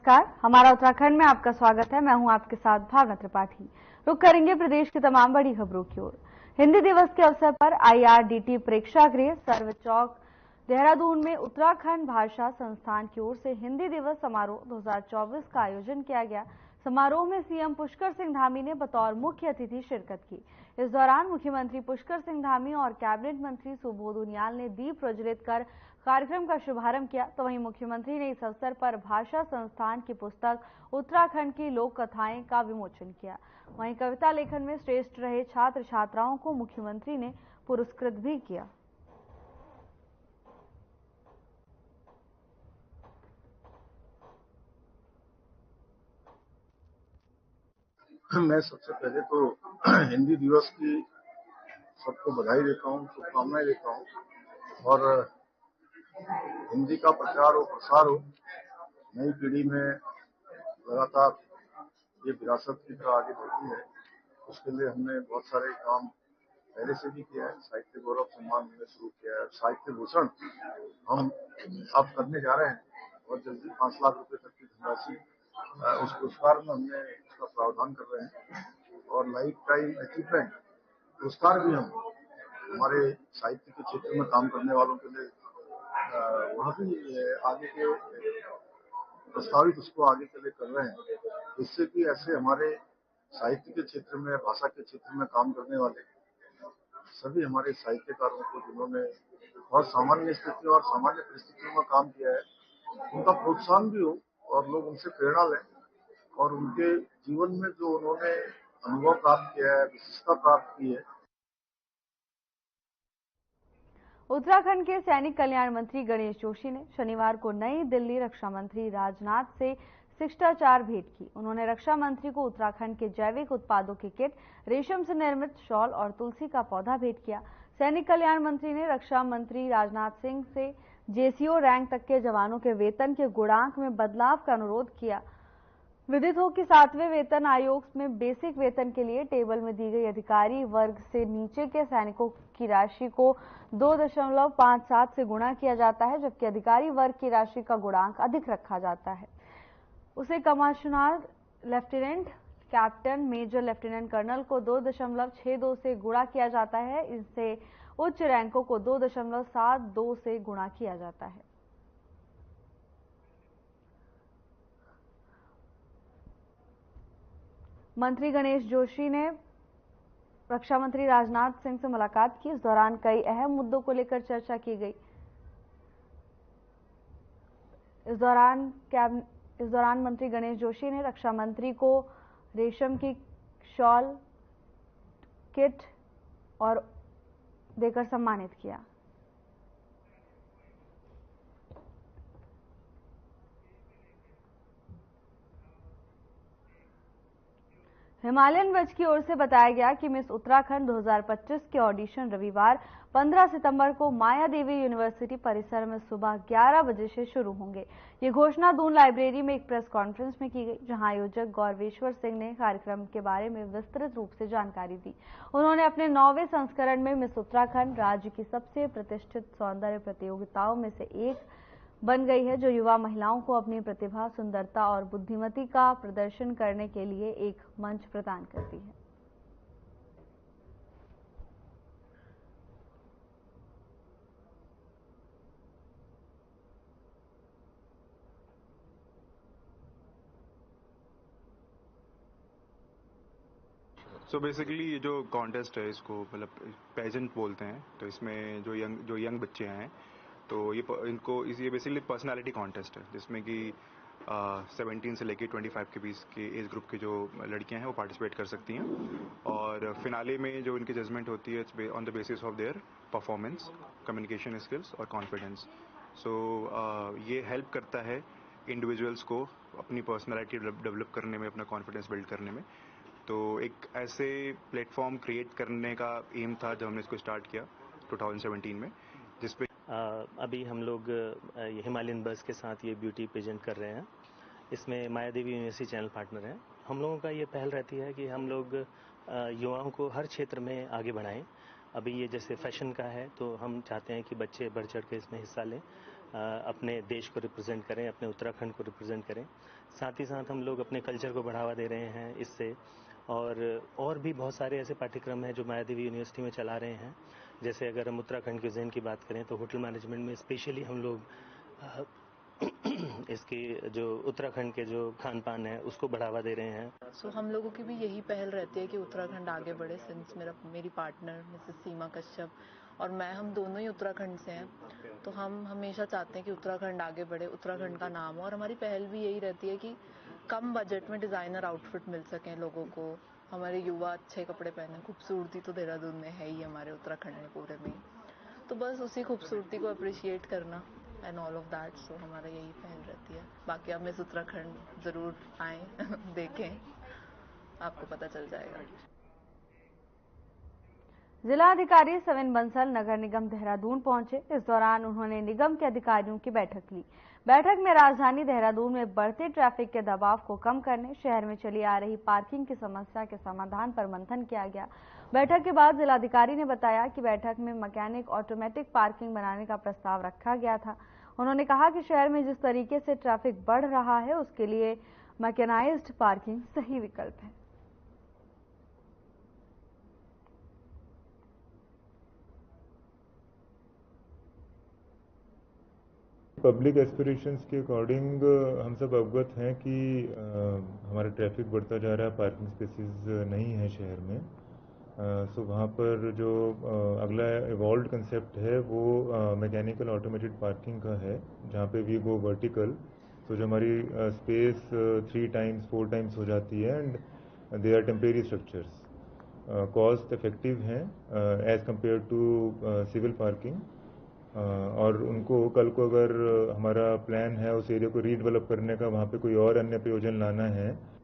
नमस्कार, हमारा उत्तराखंड में आपका स्वागत है। मैं हूं आपके साथ भावना त्रिपाठी। रुक करेंगे प्रदेश की तमाम बड़ी खबरों की ओर। हिंदी दिवस के अवसर पर IRDT प्रेक्षागृह सर्व चौक देहरादून में उत्तराखंड भाषा संस्थान की ओर से हिंदी दिवस समारोह 2024 का आयोजन किया गया। समारोह में सीएम पुष्कर सिंह धामी ने बतौर मुख्य अतिथि शिरकत की। इस दौरान मुख्यमंत्री पुष्कर सिंह धामी और कैबिनेट मंत्री सुबोध उनियाल ने दीप प्रज्वलित कर कार्यक्रम का शुभारंभ किया। तो वहीं मुख्यमंत्री ने इस अवसर पर भाषा संस्थान की पुस्तक उत्तराखंड की लोक कथाएं का विमोचन किया। वहीं कविता लेखन में श्रेष्ठ रहे छात्र छात्राओं को मुख्यमंत्री ने पुरस्कृत भी किया। मैं सबसे पहले तो हिंदी दिवस की सबको बधाई देता हूँ, शुभकामनाएं देता हूँ और हिंदी का प्रचार और प्रसार हो, नई पीढ़ी में लगातार ये विरासत की तरह आगे बढ़ती है। उसके लिए हमने बहुत सारे काम पहले से भी किया है। साहित्य गौरव सम्मान हमने शुरू किया है। साहित्य भूषण हम अब करने जा रहे हैं और जल्दी 5 लाख रुपए तक की धनराशि उस पुरस्कार में हमने उसका प्रावधान कर रहे हैं और लाइफ टाइम अचीवमेंट पुरस्कार भी हम हमारे साहित्य के क्षेत्र में काम करने वालों के लिए वहाँ भी आगे के प्रस्तावित उसको आगे के लिए कर रहे हैं, इससे कि ऐसे हमारे साहित्य के क्षेत्र में, भाषा के क्षेत्र में काम करने वाले सभी हमारे साहित्यकारों को जिन्होंने बहुत सामान्य स्थिति और सामान्य परिस्थितियों में काम किया है, उनका प्रोत्साहन भी हो और लोग उनसे प्रेरणा लें और उनके जीवन में जो उन्होंने अनुभव प्राप्त किया है, विशिष्टता प्राप्त की है। उत्तराखंड के सैनिक कल्याण मंत्री गणेश जोशी ने शनिवार को नई दिल्ली रक्षा मंत्री राजनाथ से शिष्टाचार भेंट की। उन्होंने रक्षा मंत्री को उत्तराखंड के जैविक उत्पादों की किट, रेशम से निर्मित शॉल और तुलसी का पौधा भेंट किया। सैनिक कल्याण मंत्री ने रक्षा मंत्री राजनाथ सिंह से JCO रैंक तक के जवानों के वेतन के गुणांक में बदलाव का अनुरोध किया। विदित हो कि 7वें वेतन आयोग में बेसिक वेतन के लिए टेबल में दी गई अधिकारी वर्ग से नीचे के सैनिकों की राशि को 2.57 से गुणा किया जाता है, जबकि अधिकारी वर्ग की राशि का गुणांक अधिक रखा जाता है। उसे commissioner, lieutenant, captain, major, lieutenant colonel को 2.62 से गुणा किया जाता है। इससे उच्च रैंकों को 2.72 से गुणा किया जाता है। मंत्री गणेश जोशी ने रक्षा मंत्री राजनाथ सिंह से मुलाकात की। इस दौरान कई अहम मुद्दों को लेकर चर्चा की गई। इस दौरान मंत्री गणेश जोशी ने रक्षा मंत्री को रेशम की शॉल, किट और देकर सम्मानित किया। हिमालयन बज की ओर से बताया गया कि मिस उत्तराखंड 2025 के ऑडिशन रविवार 15 सितंबर को माया देवी यूनिवर्सिटी परिसर में सुबह 11 बजे से शुरू होंगे। ये घोषणा दून लाइब्रेरी में एक प्रेस कॉन्फ्रेंस में की गई, जहां आयोजक गौरवेश्वर सिंह ने कार्यक्रम के बारे में विस्तृत रूप से जानकारी दी। उन्होंने अपने 9वें संस्करण में मिस उत्तराखंड राज्य की सबसे प्रतिष्ठित सौंदर्य प्रतियोगिताओं में से एक बन गई है, जो युवा महिलाओं को अपनी प्रतिभा, सुंदरता और बुद्धिमती का प्रदर्शन करने के लिए एक मंच प्रदान करती है। सो बेसिकली ये जो कॉन्टेस्ट है, इसको मतलब पेजेंट बोलते हैं। तो इसमें जो यंग बच्चे हैं, तो ये बेसिकली पर्सनालिटी कॉन्टेस्ट है, जिसमें कि 17 से लेके 25 के बीच के एज ग्रुप की जो लड़कियां हैं वो पार्टिसिपेट कर सकती हैं। और फिनाले में जो इनकी जजमेंट होती है on the basis of their performance, communication skills और कॉन्फिडेंस। सो ये हेल्प करता है इंडिविजुअल्स को अपनी पर्सनालिटी डेवलप करने में, अपना कॉन्फिडेंस बिल्ड करने में। तो एक ऐसे प्लेटफॉर्म क्रिएट करने का एम था जब हमने इसको स्टार्ट किया 2017 में, जिसपे अभी हम लोग हिमालयन बस के साथ ये ब्यूटी पेजेंट कर रहे हैं। इसमें माया देवी यूनिवर्सिटी चैनल पार्टनर हैं। हम लोगों का ये पहल रहती है कि हम लोग युवाओं को हर क्षेत्र में आगे बढ़ाएं। अभी ये जैसे फैशन का है, तो हम चाहते हैं कि बच्चे बढ़ चढ़ के इसमें हिस्सा लें। अपने देश को रिप्रेजेंट करें, अपने उत्तराखंड को रिप्रेजेंट करें। साथ ही साथ हम लोग अपने कल्चर को बढ़ावा दे रहे हैं इससे, और भी बहुत सारे ऐसे पाठ्यक्रम हैं जो मायादेवी यूनिवर्सिटी में चला रहे हैं। जैसे अगर हम उत्तराखंड क्यूजीन की बात करें तो होटल मैनेजमेंट में स्पेशली हम लोग इसकी जो उत्तराखंड के जो खान पान है उसको बढ़ावा दे रहे हैं। सो हम लोगों की भी यही पहल रहती है कि उत्तराखंड आगे बढ़े। सिंस मेरी पार्टनर मिसेस सीमा कश्यप और मैं, हम दोनों ही उत्तराखंड से हैं, तो हम हमेशा चाहते हैं कि उत्तराखंड आगे बढ़े, उत्तराखंड का नाम हो। और हमारी पहल भी यही रहती है कि कम बजट में डिज़ाइनर आउटफिट मिल सकें लोगों को, हमारे युवा अच्छे कपड़े पहने। खूबसूरती तो देहरादून में है ही, हमारे उत्तराखंड में पूरे में, तो बस उसी खूबसूरती को अप्रिशिएट करना एंड ऑल ऑफ दैट। सो हमारा यही पहल रहती है। बाकी आप मिस उत्तराखंड ज़रूर आएँ देखें, आपको पता चल जाएगा। जिलाधिकारी सविन बंसल नगर निगम देहरादून पहुंचे। इस दौरान उन्होंने निगम के अधिकारियों की बैठक ली। बैठक में राजधानी देहरादून में बढ़ते ट्रैफिक के दबाव को कम करने, शहर में चली आ रही पार्किंग की समस्या के समाधान पर मंथन किया गया। बैठक के बाद जिलाधिकारी ने बताया कि बैठक में मैकेनिक ऑटोमेटिक पार्किंग बनाने का प्रस्ताव रखा गया था। उन्होंने कहा कि शहर में जिस तरीके से ट्रैफिक बढ़ रहा है उसके लिए मैकेनाइज्ड पार्किंग सही विकल्प है। पब्लिक एस्पिरेशंस के अकॉर्डिंग हम सब अवगत हैं कि हमारा ट्रैफिक बढ़ता जा रहा है, पार्किंग स्पेसेस नहीं है शहर में। सो वहाँ पर जो अगला इवॉल्व्ड कंसेप्ट है वो मैकेनिकल ऑटोमेटेड पार्किंग का है, जहाँ पे वी गो वर्टिकल। सो जो हमारी स्पेस 3 टाइम्स 4 टाइम्स हो जाती है and they are temporary structures, cost effective हैं as compare to civil parking. और उनको कल को अगर हमारा प्लान है उस एरिया को रीडेवलप करने का, वहाँ पे कोई और अन्य प्रयोजन लाना है,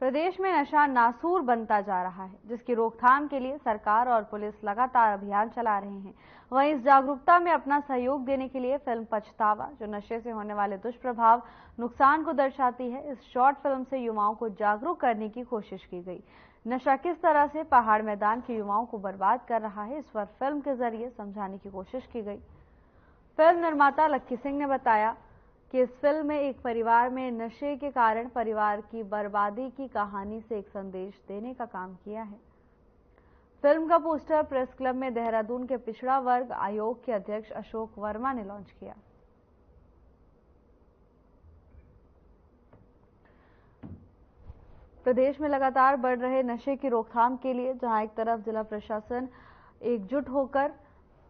प्रदेश में नशा नासूर बनता जा रहा है, जिसकी रोकथाम के लिए सरकार और पुलिस लगातार अभियान चला रहे हैं। वहीं इस जागरूकता में अपना सहयोग देने के लिए फिल्म पछतावा, जो नशे से होने वाले दुष्प्रभाव नुकसान को दर्शाती है, इस शॉर्ट फिल्म से युवाओं को जागरूक करने की कोशिश की गई। नशा किस तरह से पहाड़ मैदान के युवाओं को बर्बाद कर रहा है, इस पर फिल्म के जरिए समझाने की कोशिश की गई। फिल्म निर्माता लक्की सिंह ने बताया कि इस फिल्म में एक परिवार में नशे के कारण परिवार की बर्बादी की कहानी से एक संदेश देने का काम किया है। फिल्म का पोस्टर प्रेस क्लब में देहरादून के पिछड़ा वर्ग आयोग के अध्यक्ष अशोक वर्मा ने लॉन्च किया। प्रदेश में लगातार बढ़ रहे नशे की रोकथाम के लिए जहां एक तरफ जिला प्रशासन एकजुट होकर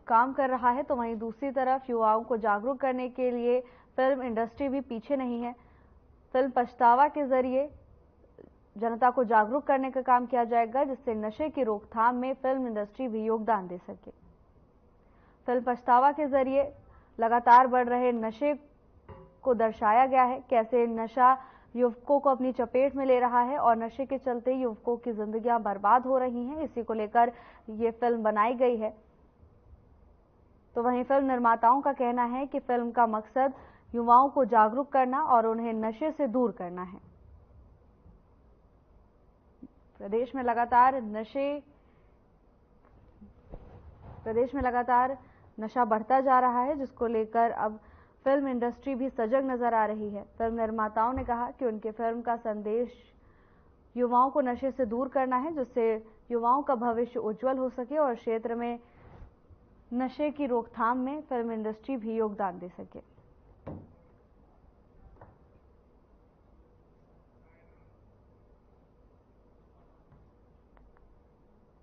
काम कर रहा है, तो वहीं दूसरी तरफ युवाओं को जागरूक करने के लिए फिल्म इंडस्ट्री भी पीछे नहीं है। फिल्म पछतावा के जरिए जनता को जागरूक करने का काम किया जाएगा, जिससे नशे की रोकथाम में फिल्म इंडस्ट्री भी योगदान दे सके। फिल्म पछतावा के जरिए लगातार बढ़ रहे नशे को दर्शाया गया है, कैसे नशा युवकों को अपनी चपेट में ले रहा है और नशे के चलते युवकों की जिंदगियां बर्बाद हो रही हैं। इसी को लेकर ये फिल्म बनाई गई है। तो वहीं फिल्म निर्माताओं का कहना है कि फिल्म का मकसद युवाओं को जागरूक करना और उन्हें नशे से दूर करना है। प्रदेश में लगातार नशा बढ़ता जा रहा है, जिसको लेकर अब फिल्म इंडस्ट्री भी सजग नजर आ रही है। फिल्म निर्माताओं ने कहा कि उनके फिल्म का संदेश युवाओं को नशे से दूर करना है, जिससे युवाओं का भविष्य उज्जवल हो सके और क्षेत्र में नशे की रोकथाम में फिल्म इंडस्ट्री भी योगदान दे सके।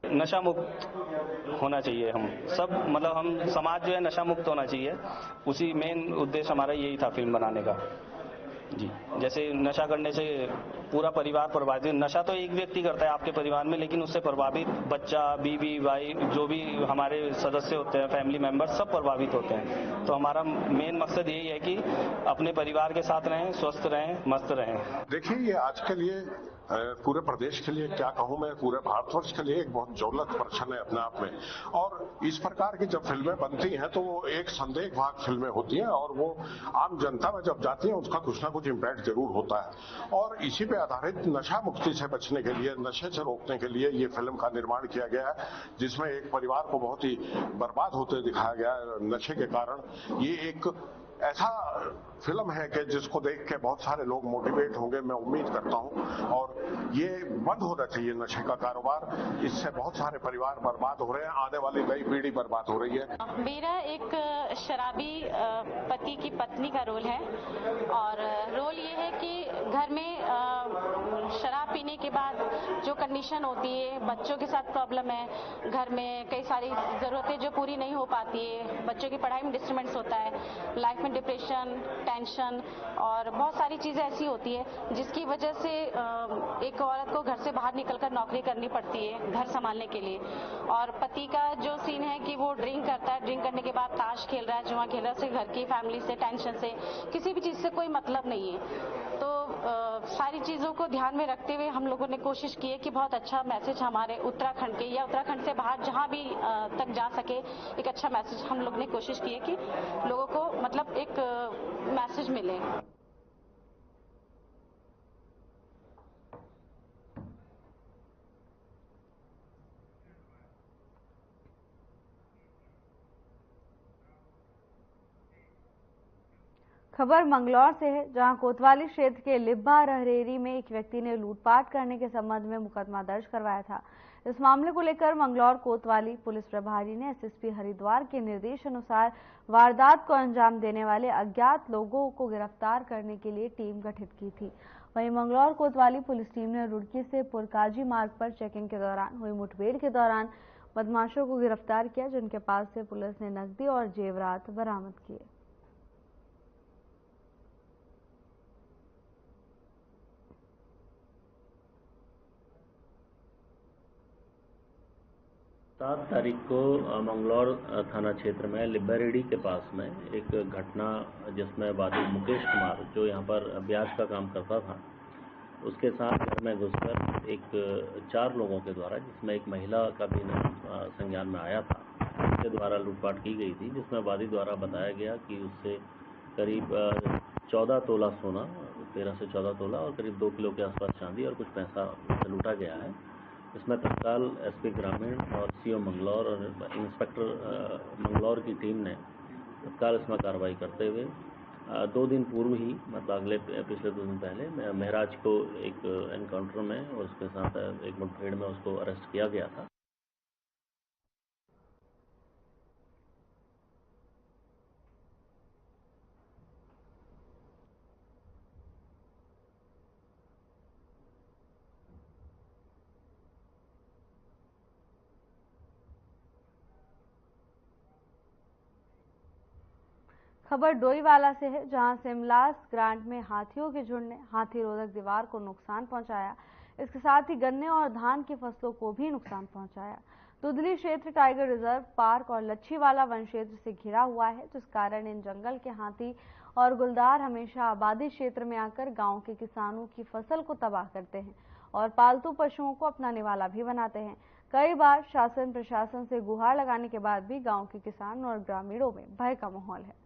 नशा मुक्त होना चाहिए, हम सब मतलब हम समाज जो है नशा मुक्त होना चाहिए, उसी मेन उद्देश्य हमारा यही था फिल्म बनाने का। जी, जैसे नशा करने से पूरा परिवार प्रभावित। नशा तो एक व्यक्ति करता है आपके परिवार में, लेकिन उससे प्रभावित बच्चा, बीवी, भाई, जो भी हमारे सदस्य होते हैं, फैमिली मेंबर, सब प्रभावित होते हैं। तो हमारा मेन मकसद यही है कि अपने परिवार के साथ रहें, स्वस्थ रहें, मस्त रहें। देखिए, ये आज के लिए पूरे प्रदेश के लिए, क्या कहूं मैं, पूरे भारतवर्ष के लिए एक बहुत ज्वलंत प्रश्न है अपने आप में। और इस प्रकार की जब फिल्में बनती हैं तो वो एक संदेहभाग फिल्में होती हैं और वो आम जनता में जब जाती हैं उसका कुछ ना कुछ इम्पैक्ट जरूर होता है। और इसी पे आधारित नशा मुक्ति से बचने के लिए, नशे से रोकने के लिए ये फिल्म का निर्माण किया गया है, जिसमें एक परिवार को बहुत ही बर्बाद होते दिखाया गया है नशे के कारण। ये एक ऐसा फिल्म है कि जिसको देख के बहुत सारे लोग मोटिवेट होंगे, मैं उम्मीद करता हूं। और ये बंद होना चाहिए नशे का कारोबार, इससे बहुत सारे परिवार बर्बाद हो रहे हैं, आने वाली नई पीढ़ी बर्बाद हो रही है। मेरा एक शराबी पति की पत्नी का रोल है और रोल ये है कि घर में शराब पीने के बाद जो कंडीशन होती है, बच्चों के साथ प्रॉब्लम है, घर में कई सारी जरूरतें जो पूरी नहीं हो पाती है, बच्चों की पढ़ाई में डिस्टर्बेंस होता है, लाइफ में डिप्रेशन, टेंशन और बहुत सारी चीजें ऐसी होती है जिसकी वजह से एक औरत को घर से बाहर निकलकर नौकरी करनी पड़ती है घर संभालने के लिए। और पति का जो सीन है कि वो ड्रिंक करता है, ड्रिंक करने के बाद ताश खेल रहा है, जुआ खेल रहा है, उसे घर की फैमिली से, टेंशन से, किसी भी चीज से कोई मतलब नहीं है। तो सारी चीजों को ध्यान में रखते हुए हम लोगों ने कोशिश की है कि बहुत अच्छा मैसेज हमारे उत्तराखंड के या उत्तराखंड से बाहर जहां भी तक जा सके, एक अच्छा मैसेज हम लोग ने कोशिश की है कि लोगों को मतलब एक मैसेज मिले। खबर मंगलौर से है, जहां कोतवाली क्षेत्र के लिब्बा रहरेरी में एक व्यक्ति ने लूटपाट करने के संबंध में मुकदमा दर्ज करवाया था। इस मामले को लेकर मंगलौर कोतवाली पुलिस प्रभारी ने एसएसपी हरिद्वार के निर्देश अनुसार वारदात को अंजाम देने वाले अज्ञात लोगों को गिरफ्तार करने के लिए टीम गठित की थी। वहीं मंगलौर कोतवाली पुलिस टीम ने रुड़की से पुरकाजी मार्ग पर चेकिंग के दौरान हुई मुठभेड़ के दौरान बदमाशों को गिरफ्तार किया, जिनके पास से पुलिस ने नकदी और जेवरात बरामद किए। सात तारीख को मंगलौर थाना क्षेत्र में लिब्बारेडी के पास में एक घटना, जिसमें वादी मुकेश कुमार, जो यहाँ पर ब्याज का काम करता था, उसके साथ घर में घुसकर एक 4 लोगों के द्वारा, जिसमें एक महिला का भी नाम संज्ञान में आया था, उसके द्वारा लूटपाट की गई थी, जिसमें वादी द्वारा बताया गया कि उससे करीब 14 तोला सोना, 13 से 14 तोला और करीब 2 किलो के आसपास चांदी और कुछ पैसा लूटा गया है। इसमें तत्काल एसपी ग्रामीण और सीओ मंगलौर और इंस्पेक्टर मंगलौर की टीम ने तत्काल इसमें कार्रवाई करते हुए 2 दिन पूर्व ही, मतलब पिछले 2 दिन पहले महराज को एक एनकाउंटर में और उसके साथ एक मुठभेड़ में उसको अरेस्ट किया गया था। खबर डोईवाला से है, जहां सिमलास ग्रांट में हाथियों के झुंड ने हाथी रोधक दीवार को नुकसान पहुंचाया। इसके साथ ही गन्ने और धान की फसलों को भी नुकसान पहुंचाया। दुधली क्षेत्र टाइगर रिजर्व पार्क और लच्छीवाला वन क्षेत्र से घिरा हुआ है, जिस कारण इन जंगल के हाथी और गुलदार हमेशा आबादी क्षेत्र में आकर गांव के किसानों की फसल को तबाह करते हैं और पालतू पशुओं को अपना निवाला भी बनाते हैं। कई बार शासन प्रशासन से गुहार लगाने के बाद भी गाँव के किसान और ग्रामीणों में भय का माहौल है।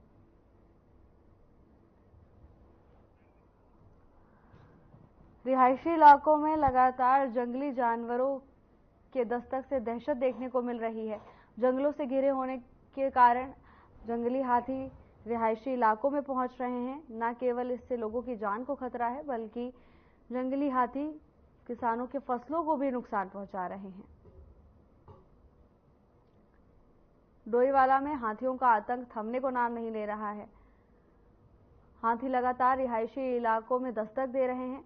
रिहायशी इलाकों में लगातार जंगली जानवरों के दस्तक से दहशत देखने को मिल रही है। जंगलों से घिरे होने के कारण जंगली हाथी रिहायशी इलाकों में पहुंच रहे हैं। न केवल इससे लोगों की जान को खतरा है, बल्कि जंगली हाथी किसानों के फसलों को भी नुकसान पहुंचा रहे हैं। डोईवाला में हाथियों का आतंक थमने को नाम नहीं ले रहा है। हाथी लगातार रिहायशी इलाकों में दस्तक दे रहे हैं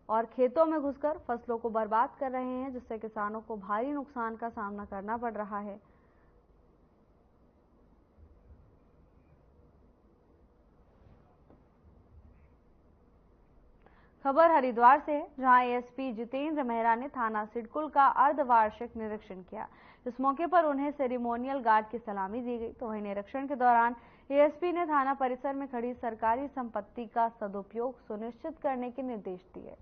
और खेतों में घुसकर फसलों को बर्बाद कर रहे हैं, जिससे किसानों को भारी नुकसान का सामना करना पड़ रहा है। खबर हरिद्वार से है, जहां एएसपी जितेंद्र मेहरा ने थाना सिडकुल का अर्धवार्षिक निरीक्षण किया। इस मौके पर उन्हें सेरेमोनियल गार्ड की सलामी दी गई। तो वहीं निरीक्षण के दौरान एएसपी ने थाना परिसर में खड़ी सरकारी संपत्ति का सदुपयोग सुनिश्चित करने के निर्देश दिए।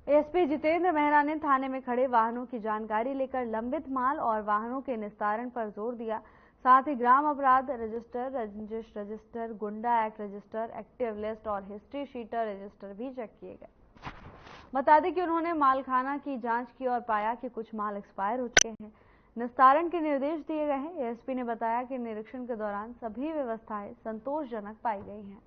एएसपी जितेंद्र मेहरा ने थाने में खड़े वाहनों की जानकारी लेकर लंबित माल और वाहनों के निस्तारण पर जोर दिया। साथ ही ग्राम अपराध रजिस्टर, रंजिश रजिस्टर, गुंडा एक्ट रजिस्टर, एक्टिव लिस्ट और हिस्ट्री शीटर रजिस्टर भी चेक किए गए। बता दें कि उन्होंने मालखाना की जांच की और पाया कि कुछ माल एक्सपायर हो चुके हैं। निस्तारण के निर्देश दिए गए हैं। एएसपी ने बताया कि निरीक्षण के दौरान सभी व्यवस्थाएं संतोषजनक पाई गई हैं।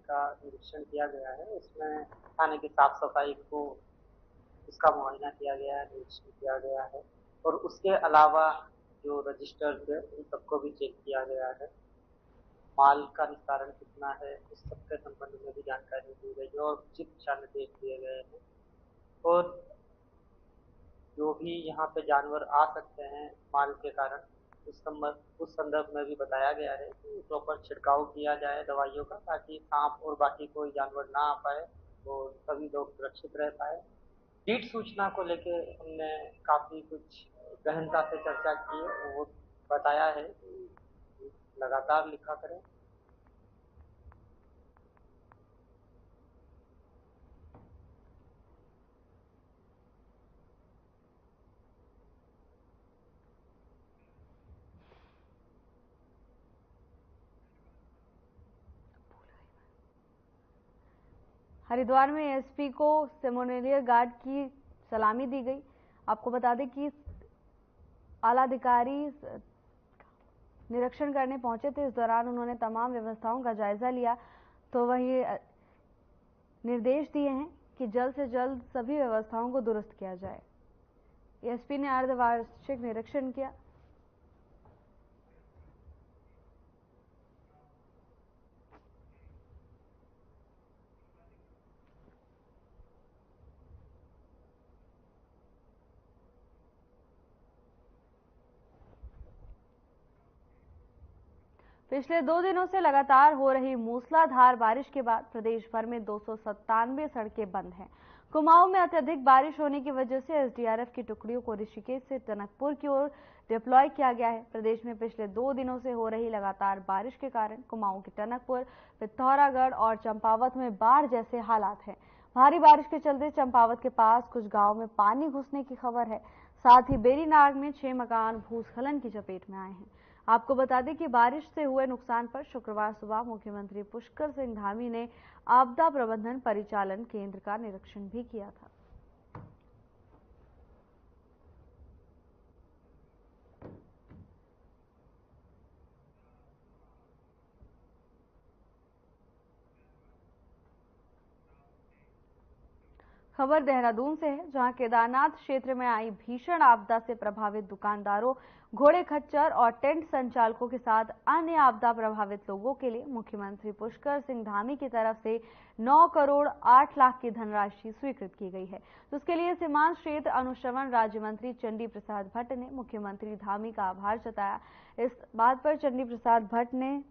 का निरीक्षण किया गया है। इसमें थाने की साफ सफाई को उसका मुआयना किया गया है, निरीक्षण किया गया है और उसके अलावा जो रजिस्टर्स है उन सबको भी चेक किया गया है। माल का निस्तारण कितना है उस सबके संबंध में भी जानकारी दी गई है और उचित दिशा निर्देश दिए गए हैं। और जो भी यहाँ पे जानवर आ सकते हैं माल के कारण उस संदर्भ में भी बताया गया है कि प्रॉपर छिड़काव किया जाए दवाइयों का, ताकि सांप और बाकी कोई जानवर ना आ पाए, तो सभी लोग सुरक्षित रह पाए। लीड सूचना को लेके हमने काफी कुछ गहनता से चर्चा की है। वो बताया है कि लगातार लिखा करें। हरिद्वार में एएसपी को सेरेमोनियल गार्ड की सलामी दी गई। आपको बता दें कि आला अधिकारी निरीक्षण करने पहुंचे थे। इस दौरान उन्होंने तमाम व्यवस्थाओं का जायजा लिया। तो वही निर्देश दिए हैं कि जल्द से जल्द सभी व्यवस्थाओं को दुरुस्त किया जाए। एएसपी ने अर्धवार्षिक निरीक्षण किया। पिछले 2 दिनों से लगातार हो रही मूसलाधार बारिश के बाद प्रदेश भर में 297 सड़कें बंद हैं। कुमाऊं में अत्यधिक बारिश होने की वजह से एसडीआरएफ की टुकड़ियों को ऋषिकेश से टनकपुर की ओर डिप्लॉय किया गया है। प्रदेश में पिछले 2 दिनों से हो रही लगातार बारिश के कारण कुमाऊं के टनकपुर, पिथौरागढ़ और चंपावत में बाढ़ जैसे हालात हैं। भारी बारिश के चलते चंपावत के पास कुछ गाँव में पानी घुसने की खबर है। साथ ही बेरीनाग में 6 मकान भूस्खलन की चपेट में आए हैं। आपको बता दें कि बारिश से हुए नुकसान पर शुक्रवार सुबह मुख्यमंत्री पुष्कर सिंह धामी ने आपदा प्रबंधन परिचालन केंद्र का निरीक्षण भी किया था। खबर देहरादून से है, जहां केदारनाथ क्षेत्र में आई भीषण आपदा से प्रभावित दुकानदारों, घोड़े खच्चर और टेंट संचालकों के साथ अन्य आपदा प्रभावित लोगों के लिए मुख्यमंत्री पुष्कर सिंह धामी की तरफ से 9 करोड़ 8 लाख की धनराशि स्वीकृत की गई है। तो उसके लिए सीमांत क्षेत्र अनुश्रवण राज्य मंत्री चंडी प्रसाद भट्ट ने मुख्यमंत्री धामी का आभार जताया। इस बात पर चंडी प्रसाद भट्ट ने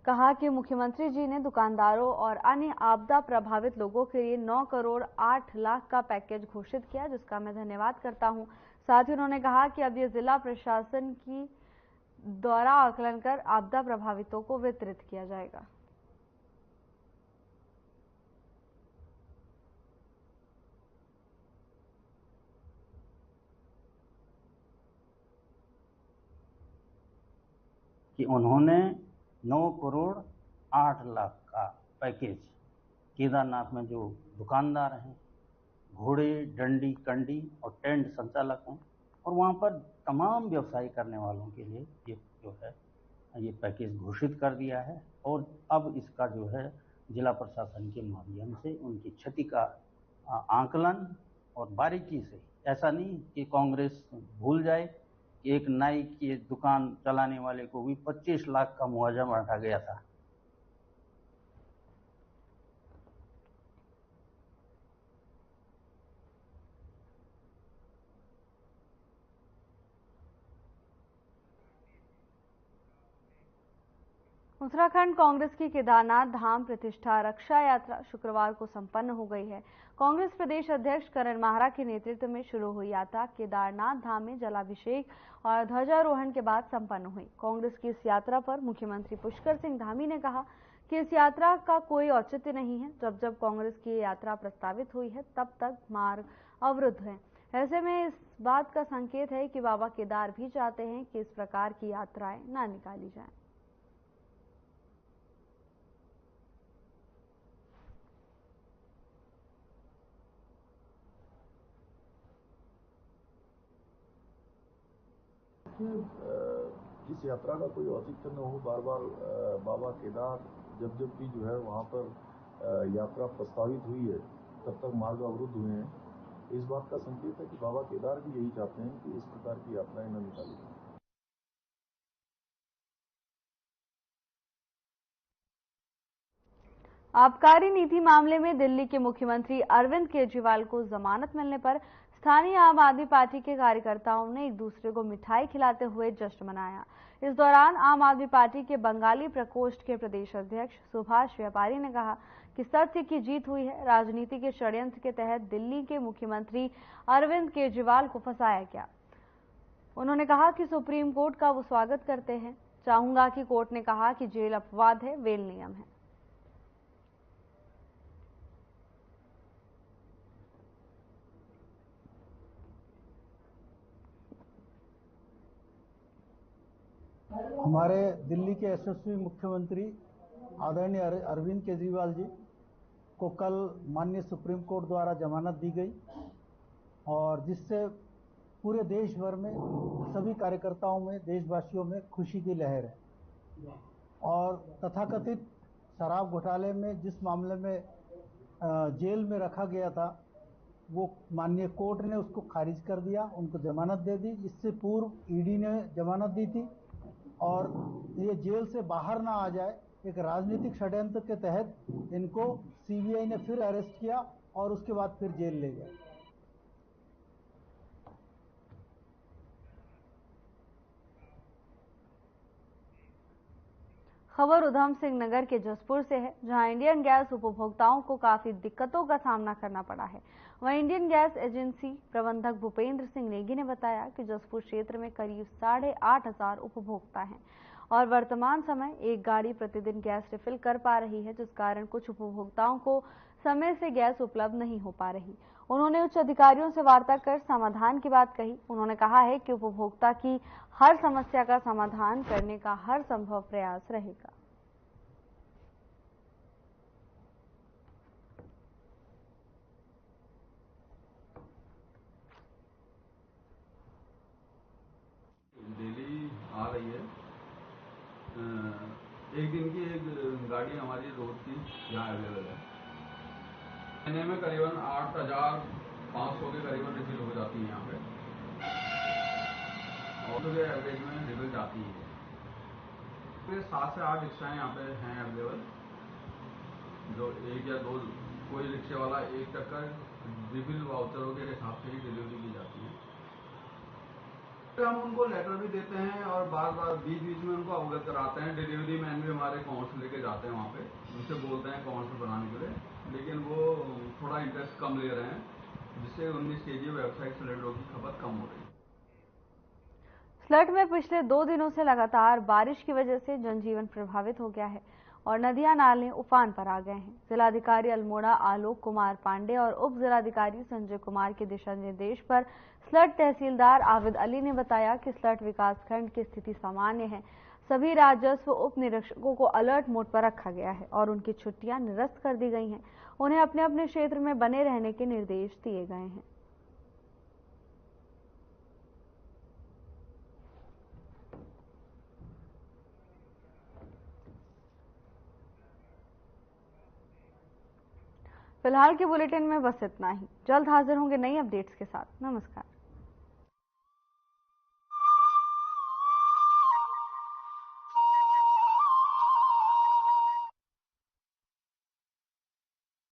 कहा कि मुख्यमंत्री जी ने दुकानदारों और अन्य आपदा प्रभावित लोगों के लिए 9 करोड़ 8 लाख का पैकेज घोषित किया, जिसका मैं धन्यवाद करता हूं। साथ ही उन्होंने कहा कि अब ये जिला प्रशासन की द्वारा आकलन कर आपदा प्रभावितों को वितरित किया जाएगा। कि उन्होंने 9 करोड़ 8 लाख का पैकेज केदारनाथ में जो दुकानदार हैं, घोड़े, डंडी, कंडी और टेंट संचालक हैं और वहाँ पर तमाम व्यवसाय करने वालों के लिए ये जो है ये पैकेज घोषित कर दिया है। और अब इसका जो है जिला प्रशासन के माध्यम से उनकी क्षति का आकलन और बारीकी से, ऐसा नहीं कि कांग्रेस भूल जाए कि एक नाई की दुकान चलाने वाले को भी 25 लाख का मुआवजा बांटा गया था। उत्तराखंड कांग्रेस की केदारनाथ धाम प्रतिष्ठा रक्षा यात्रा शुक्रवार को संपन्न हो गई है। कांग्रेस प्रदेश अध्यक्ष करण माहरा के नेतृत्व में शुरू हुई यात्रा केदारनाथ धाम में जलाभिषेक और ध्वजारोहण के बाद संपन्न हुई। कांग्रेस की इस यात्रा पर मुख्यमंत्री पुष्कर सिंह धामी ने कहा कि इस यात्रा का कोई औचित्य नहीं है। जब जब कांग्रेस की यात्रा प्रस्तावित हुई है तब तक मार्ग अवरुद्ध है। ऐसे में इस बात का संकेत है कि बाबा केदार भी चाहते हैं कि इस प्रकार की यात्राएं ना निकाली जाएं। इस यात्रा का कोई औचित्य न हो। बार बार बाबा केदार जब जब भी जो है वहाँ पर यात्रा प्रस्तावित हुई है तब तक मार्ग अवरुद्ध हुए हैं। इस बात का संकेत है कि बाबा केदार भी यही चाहते हैं कि इस प्रकार की यात्राएं न निकाली जाए। आबकारी नीति मामले में दिल्ली के मुख्यमंत्री अरविंद केजरीवाल को जमानत मिलने पर स्थानीय आम आदमी पार्टी के कार्यकर्ताओं ने एक दूसरे को मिठाई खिलाते हुए जश्न मनाया। इस दौरान आम आदमी पार्टी के बंगाली प्रकोष्ठ के प्रदेश अध्यक्ष सुभाष व्यापारी ने कहा कि सत्य की जीत हुई है। राजनीति के षड्यंत्र के तहत दिल्ली के मुख्यमंत्री अरविंद केजरीवाल को फंसाया गया। उन्होंने कहा कि सुप्रीम कोर्ट का वो स्वागत करते हैं। चाहूंगा कि कोर्ट ने कहा कि जेल अपवाद है, वेल नियम है। हमारे दिल्ली के यशस्वी मुख्यमंत्री आदरणीय अरविंद केजरीवाल जी को कल माननीय सुप्रीम कोर्ट द्वारा जमानत दी गई और जिससे पूरे देश भर में सभी कार्यकर्ताओं में, देशवासियों में खुशी की लहर है। और तथाकथित शराब घोटाले में जिस मामले में जेल में रखा गया था वो माननीय कोर्ट ने उसको खारिज कर दिया, उनको जमानत दे दी। इससे पूर्व ईडी ने जमानत दी थी और ये जेल से बाहर ना आ जाए, एक राजनीतिक षड्यंत्र के तहत इनको सीबीआई ने फिर अरेस्ट किया और उसके बाद फिर जेल ले गए। खबर उधम सिंह नगर के जसपुर से है, जहां इंडियन गैस उपभोक्ताओं को काफी दिक्कतों का सामना करना पड़ा है। वहीं इंडियन गैस एजेंसी प्रबंधक भूपेंद्र सिंह नेगी ने बताया कि जसपुर क्षेत्र में करीब 8,500 उपभोक्ता हैं और वर्तमान समय एक गाड़ी प्रतिदिन गैस रिफिल कर पा रही है, जिस कारण कुछ उपभोक्ताओं को समय से गैस उपलब्ध नहीं हो पा रही। उन्होंने उच्च अधिकारियों से वार्ता कर समाधान की बात कही। उन्होंने कहा है कि उपभोक्ता की हर समस्या का समाधान करने का हर संभव प्रयास रहेगा। डेली आ रही है। एक दिन की एक गाड़ी हमारी रोड की यहाँ अवेलेबल है। महीने में करीबन 8,500 के करीबन रिफिल हो जाती है यहाँ पे और एवरेज में रिफिल जाती है। 7 से 8 रिक्शाएँ यहाँ पे हैं अवेलेबल, जो एक या दो कोई रिक्शे वाला एक चक्कर रिफिल वाउचरों के हिसाब से ही डिलीवरी की जाती है। हम उनको लेटर भी देते हैं और बार बार बीच बीच में उनको अवगत कराते हैं। डिलीवरी मैन भी हमारे काउंटर लेके जाते हैं वहाँ पे, उनसे बोलते हैं काउंटर बनाने के लिए, लेकिन वो थोड़ा इंटरेस्ट कम ले रहे हैं, जिससे 19 kg वेबसाइट सिलेंडरों की खपत कम हो रही है। स्लट में पिछले 2 दिनों से लगातार बारिश की वजह से जनजीवन प्रभावित हो गया है और नदियां नाले उफान पर आ गए हैं। जिलाधिकारी अल्मोड़ा आलोक कुमार पांडे और उप जिलाधिकारी संजय कुमार के दिशा निर्देश पर स्लट तहसीलदार आविद अली ने बताया कि स्लट विकासखंड की स्थिति सामान्य है। सभी राजस्व उप निरीक्षकों को अलर्ट मोड पर रखा गया है और उनकी छुट्टियां निरस्त कर दी गई हैं। उन्हें अपने अपने क्षेत्र में बने रहने के निर्देश दिए गए हैं। फिलहाल के बुलेटिन में बस इतना ही। जल्द हाजिर होंगे नई अपडेट्स के साथ। नमस्कार।